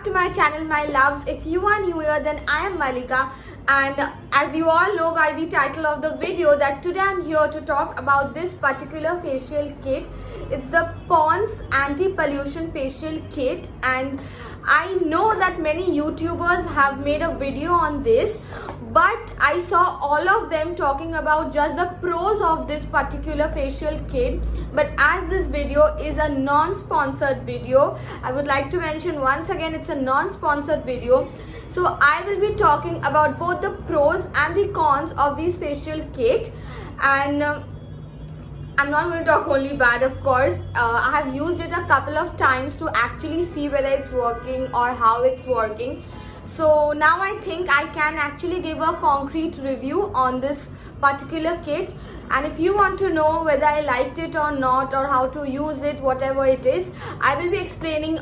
to my channel, my loves. If you are new here, then I am Malika, and as you all know by the title of the video that today I'm here to talk about this particular facial kit. It's the Pond's anti-pollution facial kit, and I know that many YouTubers have made a video on this, but I saw all of them talking about just the pros of this particular facial kit. But as this video is a non-sponsored video, I would like to mention once again it's a non-sponsored video. So I will be talking about both the pros and the cons of this facial kit, and I'm not going to talk only bad, of course. I have used it a couple of times to actually see whether it's working or how it's working. So now I think I can actually give a concrete review on this particular kit. And if you want to know whether I liked it or not, or how to use it, whatever it is, I will be explaining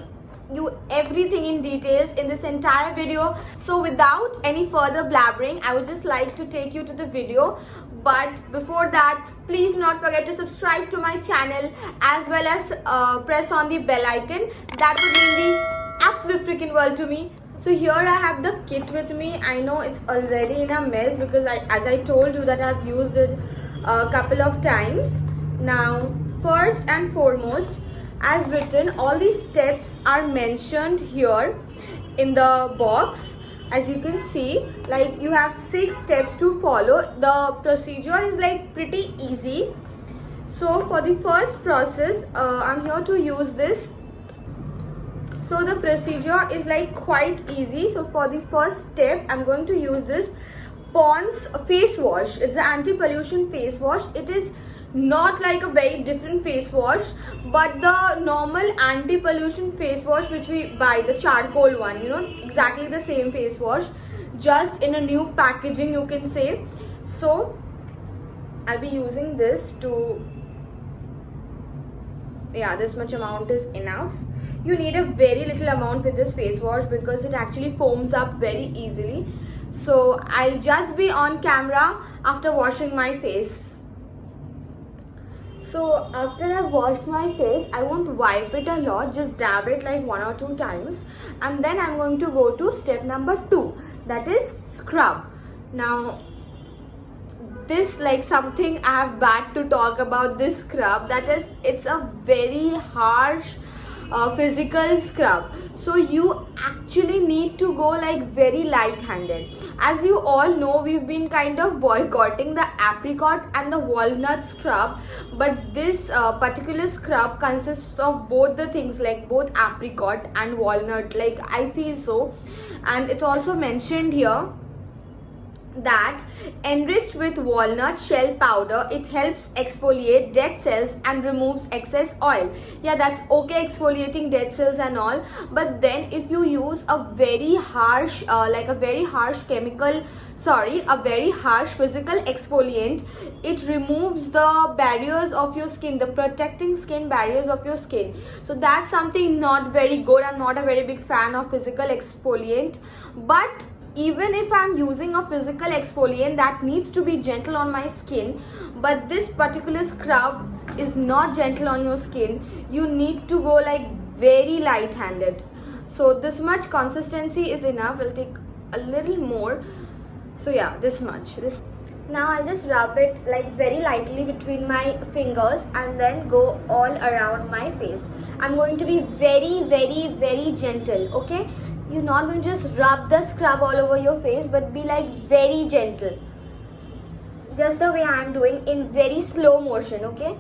you everything in details in this entire video. So without any further blabbering, I would just like to take you to the video. But before that, please do not forget to subscribe to my channel as well as press on the bell icon. That would mean the absolute freaking world to me. So here I have the kit with me. I know it's already in a mess because as I told you that I've used it a couple of times. Now first and foremost, as written, all these steps are mentioned here in the box. As you can see, like you have 6 steps to follow. The procedure is like pretty easy. So for the first process, I'm here to use this. So the procedure is like quite easy. So for the first step, I'm going to use this Pond's face wash. It's an anti-pollution face wash. It is not like a very different face wash, but the normal anti-pollution face wash which we buy, the charcoal one, you know, exactly the same face wash, just in a new packaging, you can say. So I'll be using this to, yeah, this much amount is enough. You need a very little amount with this face wash because it actually foams up very easily. So I'll just be on camera after washing my face. So after I've washed my face, I won't wipe it a lot, just dab it like 1 or 2 times, and then I'm going to go to step number 2, that is scrub. Now this, like, something I have bad to talk about this scrub, that is, it's a very harsh physical scrub. So you actually need to go like very light-handed. As you all know, we've been kind of boycotting the apricot and the walnut scrub, but this particular scrub consists of both the things, like both apricot and walnut, like I feel so. And it's also mentioned here that enriched with walnut shell powder, it helps exfoliate dead cells and removes excess oil. Yeah, that's okay, exfoliating dead cells and all, but then if you use a very harsh a very harsh physical exfoliant, it removes the barriers of your skin, the protecting skin barriers of your skin. So that's something not very good. I'm not a very big fan of physical exfoliant, but even if I'm using a physical exfoliant, that needs to be gentle on my skin. But this particular scrub is not gentle on your skin. You need to go like very light-handed. So this much consistency is enough. I'll take a little more. So yeah, this much. Now I'll just rub it like very lightly between my fingers and then go all around my face. I'm going to be very, very, very gentle, okay? You're not going to just rub the scrub all over your face, but be like very gentle, just the way I'm doing, in very slow motion, okay?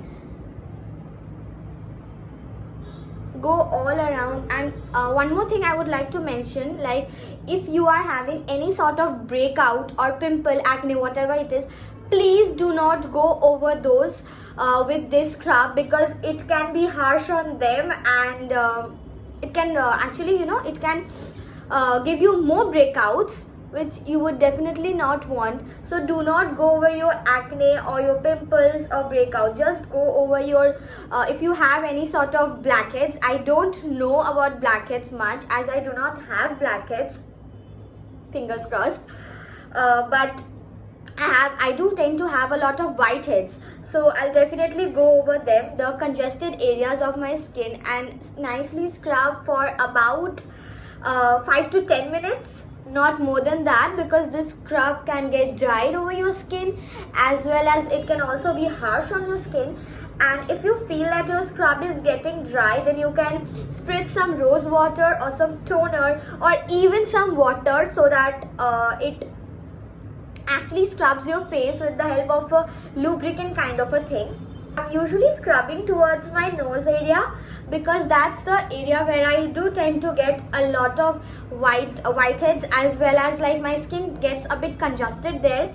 Go all around. And one more thing I would like to mention, like if you are having any sort of breakout or pimple, acne, whatever it is, please do not go over those with this scrub, because it can be harsh on them, and it can actually, you know, it can give you more breakouts, which you would definitely not want. So do not go over your acne or your pimples or breakout. Just go over your if you have any sort of blackheads. I don't know about blackheads much, as I do not have blackheads, fingers crossed, but I do tend to have a lot of whiteheads. So I'll definitely go over them, the congested areas of my skin, and nicely scrub for about 5 to 10 minutes, not more than that, because this scrub can get dried over your skin, as well as it can also be harsh on your skin. And if you feel that your scrub is getting dry, then you can spritz some rose water or some toner or even some water, so that it actually scrubs your face with the help of a lubricant kind of a thing. I'm usually scrubbing towards my nose area, because that's the area where I do tend to get a lot of whiteheads, as well as like my skin gets a bit congested there.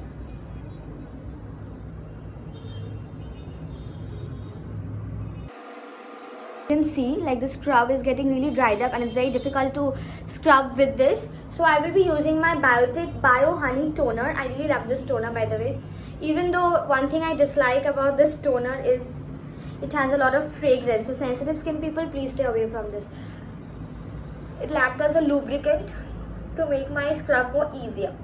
You can see like the scrub is getting really dried up and it's very difficult to scrub with this. So I will be using my Biotic Bio Honey Toner. I really love this toner, by the way. Even though one thing I dislike about this toner is it has a lot of fragrance. So sensitive skin people, please stay away from this. It will act as a lubricant to make my scrub more easier.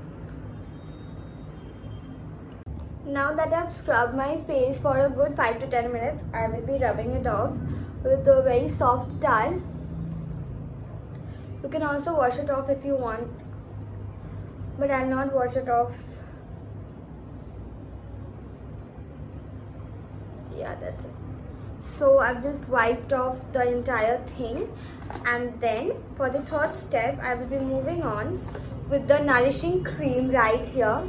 Now that I've scrubbed my face for a good 5 to 10 minutes, I will be rubbing it off with a very soft towel. You can also wash it off if you want, but I'll not wash it off. Yeah, that's it. So I've just wiped off the entire thing, and then for the third step I will be moving on with the nourishing cream right here.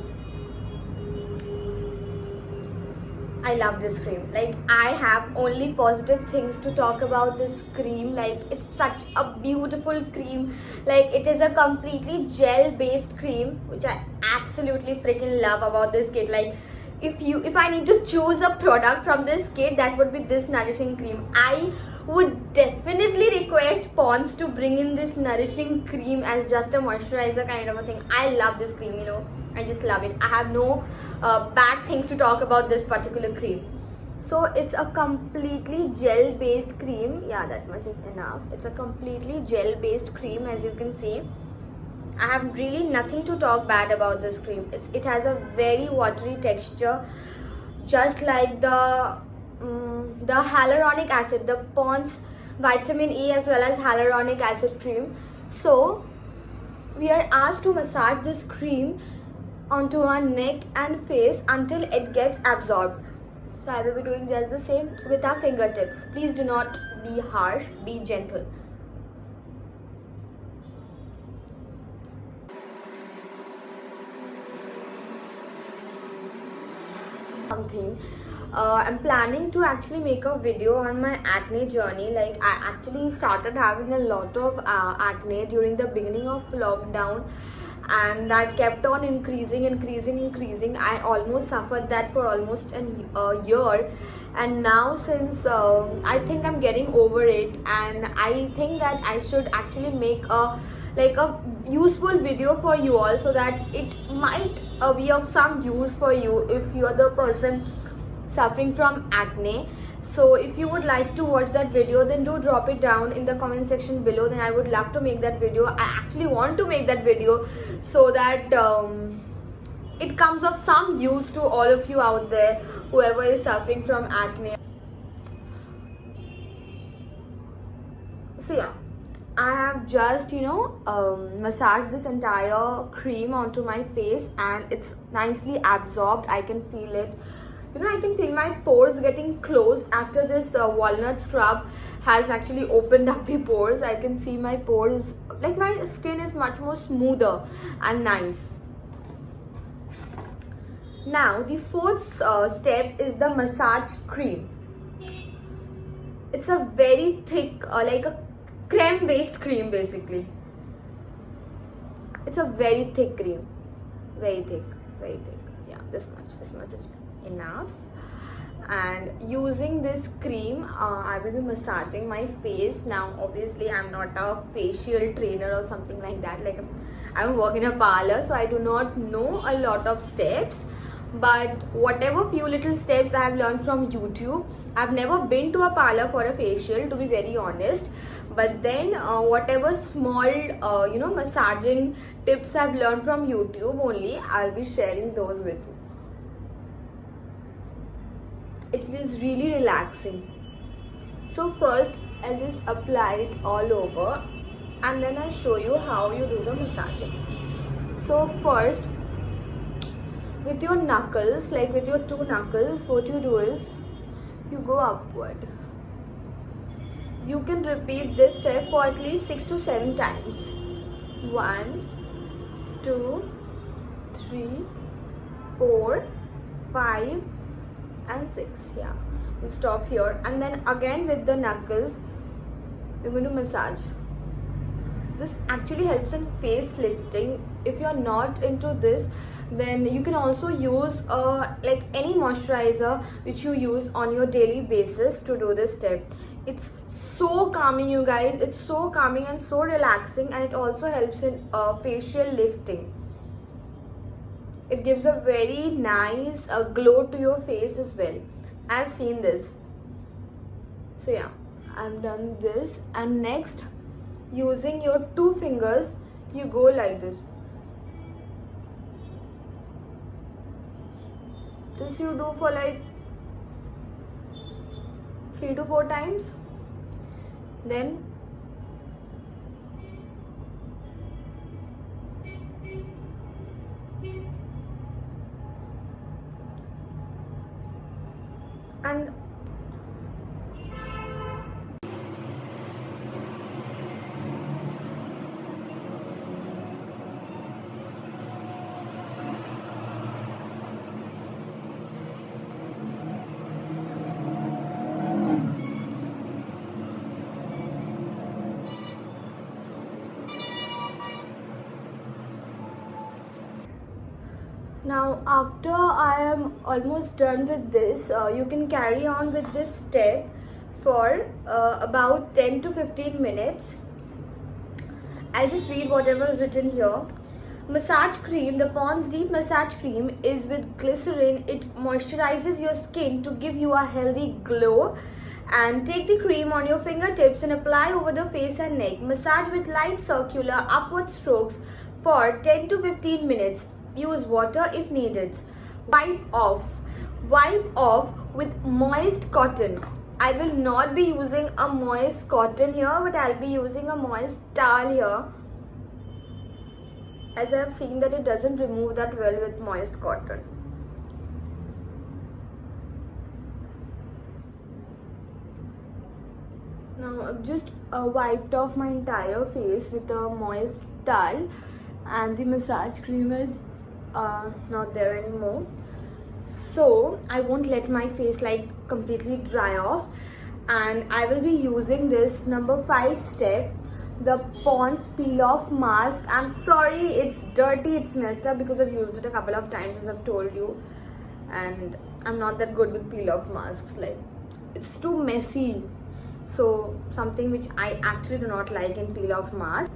I love this cream. Like, I have only positive things to talk about this cream. Like, it's such a beautiful cream. Like, it is a completely gel based cream, which I absolutely freaking love about this kit. Like, if I need to choose a product from this kit, that would be this nourishing cream. I would definitely request Pond's to bring in this nourishing cream as just a moisturizer kind of a thing. I love this cream, you know. I just love it. I have no bad things to talk about this particular cream. So it's a completely gel based cream. Yeah, that much is enough. It's a completely gel based cream, as you can see. I have really nothing to talk bad about this cream. It has a very watery texture, just like the hyaluronic acid, the Pond's vitamin E as well as hyaluronic acid cream. So we are asked to massage this cream onto our neck and face until it gets absorbed. So I will be doing just the same with our fingertips. Please do not be harsh, be gentle. Something. I'm planning to actually make a video on my acne journey. Like, I actually started having a lot of acne during the beginning of lockdown, and that kept on increasing. I almost suffered that for almost a year, and now since I think I'm getting over it, and I think that I should actually make a useful video for you all, so that it might be of some use for you if you are the person suffering from acne. So if you would like to watch that video, then do drop it down in the comment section below. Then I would love to make that video. I actually want to make that video so that it comes of some use to all of you out there, whoever is suffering from acne. So yeah, I have just massaged this entire cream onto my face, and it's nicely absorbed. I can feel it. I can feel my pores getting closed after this walnut scrub has actually opened up the pores. I can see my pores, like my skin is much more smoother and nice. Now the fourth step is the massage cream. It's a very thick, like a creme based cream basically. It's a very thick cream, very thick. Yeah, this much is enough. And using this cream, I will be massaging my face. Now obviously I'm not a facial trainer or something like that. Like, I work in a parlor, so I do not know a lot of steps, but whatever few little steps I have learned from YouTube. I've never been to a parlor for a facial, to be very honest, but then whatever small massaging tips I've learned from YouTube only, I'll be sharing those with you. It feels really relaxing. So first I'll just apply it all over, and then I'll show you how you do the massaging. So first, with your knuckles, like with your two knuckles, what you do is you go upward. You can repeat this step for at least 6 to 7 times. 1, 2, 3, 4, 5 and 6. Yeah, we'll stop here, and then again with the knuckles you're going to massage. This actually helps in face lifting. If you're not into this, then you can also use like any moisturizer which you use on your daily basis to do this step. It's so calming, you guys. It's so calming and so relaxing, and it also helps in facial lifting. It gives a very nice glow to your face as well. I've seen this. So yeah, I've done this, and next, using your two fingers, you go like this. This you do for like 3 to 4 times. Then and now after I am almost done with this, you can carry on with this step for about 10 to 15 minutes. I'll just read whatever is written here. Massage cream, the Pond's Deep Massage Cream is with glycerin. It moisturizes your skin to give you a healthy glow. And take the cream on your fingertips and apply over the face and neck. Massage with light circular upward strokes for 10 to 15 minutes. Use water if needed. Wipe off. Wipe off with moist cotton. I will not be using a moist cotton here, but I'll be using a moist towel here, as I have seen that it doesn't remove that well with moist cotton. Now I've just wiped off my entire face with a moist towel, and the massage cream is not there anymore. So I won't let my face like completely dry off, and I will be using this number 5 step, the Pond's Peel Off Mask. I'm sorry it's dirty, it's messed up because I've used it a couple of times, as I've told you, and I'm not that good with peel off masks. Like, it's too messy. So something which I actually do not like in peel off mask.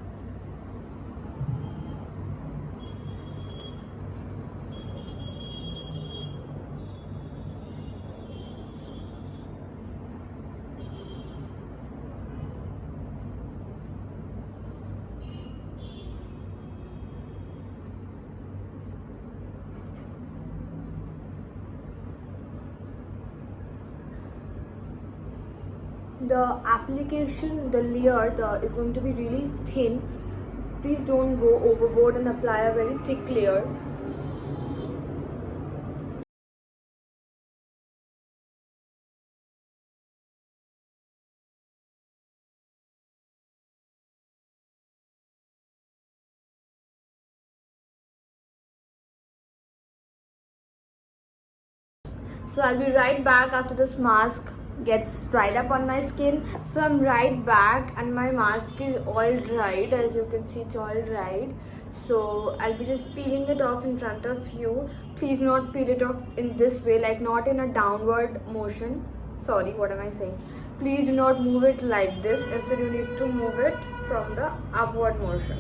The application, the layer is going to be really thin. Please don't go overboard and apply a very thick layer. So I'll be right back after this mask gets dried up on my skin. So I'm right back, and my mask is all dried. As you can see, it's all dried. So I'll be just peeling it off in front of you. Please not peel it off in this way, like not in a downward motion. Sorry, what am I saying? Please do not move it like this. Instead, you need to move it from the upward motion.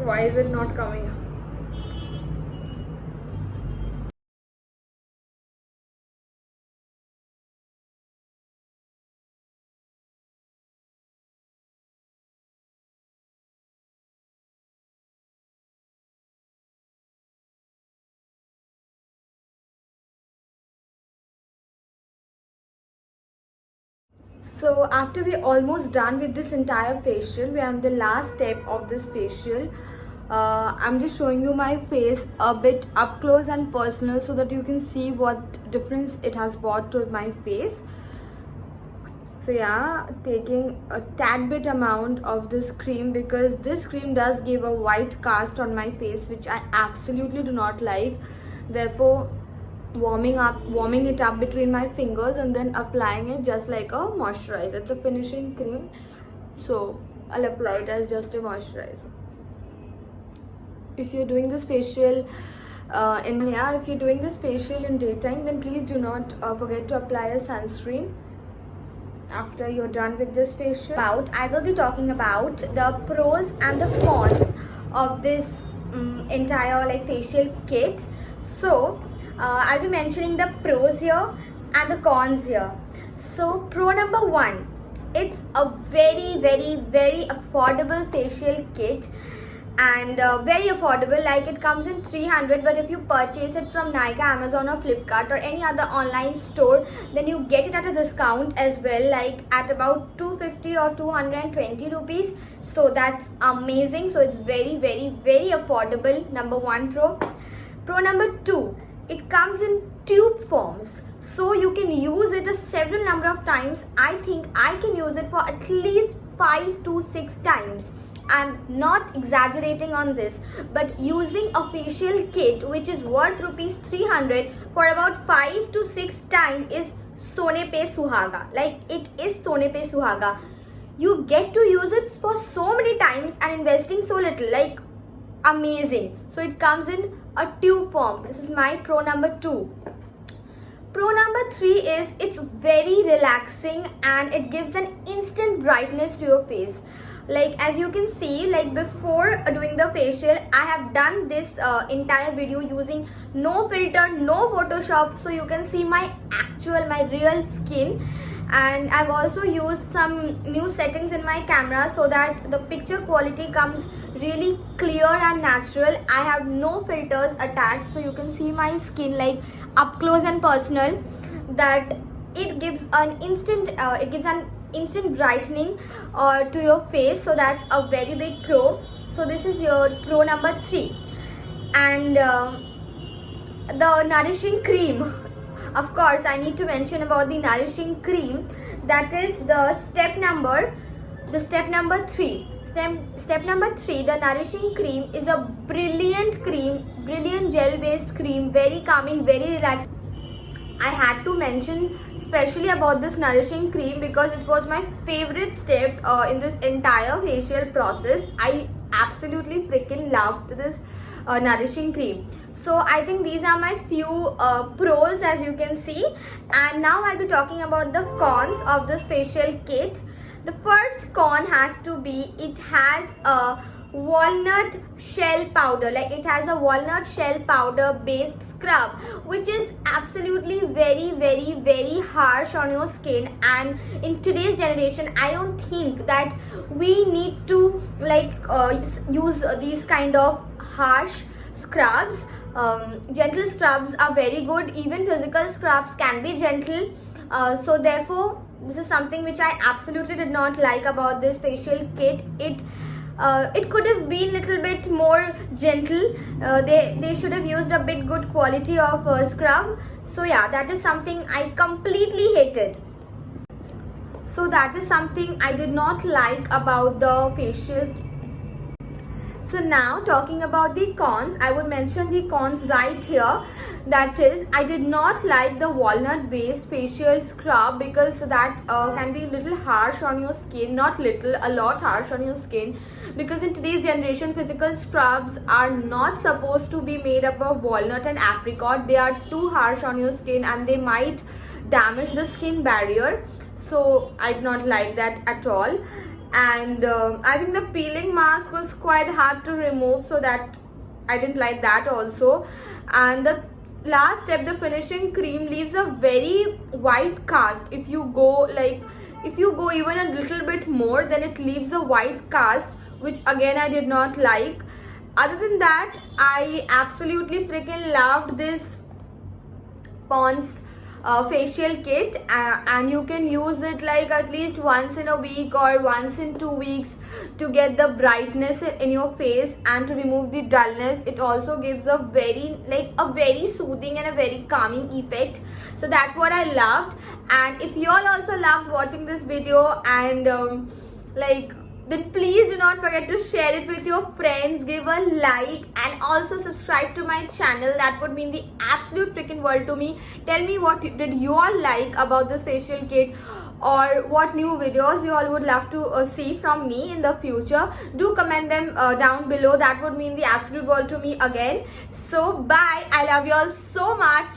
Why is it not coming? So after we're almost done with this entire facial, we are on the last step of this facial. I'm just showing you my face a bit up close and personal so that you can see what difference it has brought to my face. So yeah, taking a tad bit amount of this cream, because this cream does give a white cast on my face, which I absolutely do not like. Therefore, warming it up between my fingers and then applying it just like a moisturizer. It's a finishing cream, so I'll apply it as just a moisturizer. If you're doing this facial if you're doing this facial in daytime, then please do not forget to apply a sunscreen after you're done with this facial. I will be talking about the pros and the cons of this entire facial kit. So I'll be mentioning the pros here and the cons here. So pro number 1, it's a very affordable facial kit, and very affordable. Like, it comes in 300, but if you purchase it from Nykaa, Amazon or Flipkart or any other online store, then you get it at a discount as well, like at about 250 or 220 rupees. So that's amazing. So it's very affordable. Number 1 pro. Pro number 2, it comes in tube forms, so you can use it a several number of times. I think I can use it for at least 5 to 6 times. I'm not exaggerating on this, but using a facial kit which is worth rupees 300 for about 5 to 6 times is Sone Pe Suhaga. Like, it is Sone Pe Suhaga. You get to use it for so many times and investing so little. Like, amazing. So it comes in a tube form. This is my pro number 2. Pro number 3 is it's very relaxing and it gives an instant brightness to your face. Like, as you can see, like before doing the facial, I have done this entire video using no filter, no Photoshop, so you can see my real skin. And I've also used some new settings in my camera so that the picture quality comes really clear and natural. I have no filters attached, so you can see my skin like up close and personal. That it gives an instant brightening to your face, so that's a very big pro. So this is your pro number 3. And the nourishing cream, of course I need to mention about the nourishing cream. That is the step number 3. Step number 3, the nourishing cream is a brilliant gel based cream, very calming, very relaxing. I had to mention especially about this nourishing cream because it was my favorite step in this entire facial process. I absolutely freaking loved this nourishing cream. So I think these are my few pros, as you can see. And now I'll be talking about the cons of this facial kit. The first con has to be it has a walnut shell powder. Like, it has a walnut shell powder based scrub, which is absolutely very harsh on your skin. And in today's generation, I don't think that we need to use these kind of harsh scrubs. Gentle scrubs are very good. Even physical scrubs can be gentle. So therefore, this is something which I absolutely did not like about this facial kit. It could have been little bit more gentle. They should have used a bit good quality of scrub. So yeah, that is something I completely hated. So that is something I did not like about the facial kit. So now, talking about the cons, I would mention the cons right here. That is, I did not like the walnut based facial scrub because that can be a little harsh on your skin. Not little, a lot harsh on your skin, because in today's generation, physical scrubs are not supposed to be made up of walnut and apricot. They are too harsh on your skin and they might damage the skin barrier. So I did not like that at all. And I think the peeling mask was quite hard to remove, so that I didn't like that also. And the last step, the finishing cream, leaves a very white cast. If you go even a little bit more, then it leaves a white cast, which again I did not like. Other than that, I absolutely freaking loved this Pond's facial kit, and you can use it like at least once in a week or once in 2 weeks to get the brightness in your face and to remove the dullness. It also gives a very soothing and a very calming effect. So that's what I loved. And if you all also loved watching this video, and then please do not forget to share it with your friends, give a like, and also subscribe to my channel. That would mean the absolute freaking world to me. Tell me what did you all like about this facial kit, or what new videos you all would love to see from me in the future. Do comment them down below. That would mean the absolute world to me again. So bye. I love you all so much.